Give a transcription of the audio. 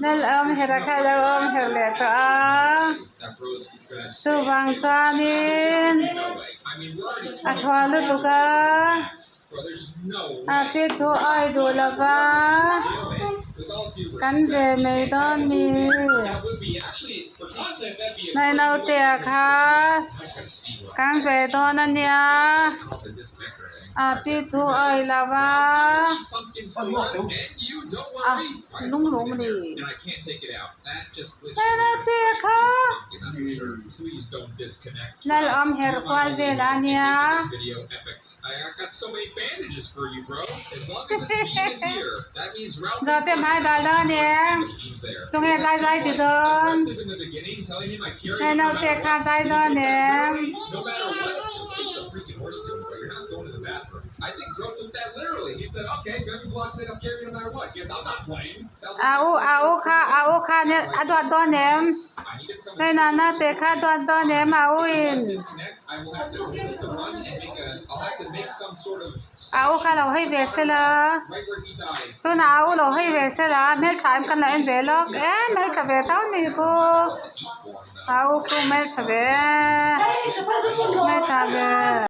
Nalam heraka dalam herleto subang janin atwalu tuka api tu ai dolava kan ve meidon mi nai nau tia kha kan ve don ania api tu ai lava lung lung ni nai nau tia kha nal am her kwal velania I got so many bandages for you, bro. As long as the speed is here, that means Ralph giờ tem hai đà đơn nè tôi nghe lai lai từ đơn aggressive in the beginning, telling him I carry này him nào no tiệc matter khai what. tay đơn nè No matter what, what's the freaking horse doing, bro? You're not going to the bathroom. I think Bro took that literally. He said, okay, Gavin Clark said I'll carry you no matter what. Guess I'm not playing. Sounds like áo kha nè đoạn đơn nè I need to become này là na tiệc khai đoạn đơn nè mà in disconnect. I will have to complete the run and I'll have to make some sort of áo khaเราให้เวสละ right where he died. ตัวน่ะáoเราให้เวสละแม่ถามกันละเอ็นเวลอกแม่จะเวเท่านี้กูáoกูแม่จะเวแม่ทำเว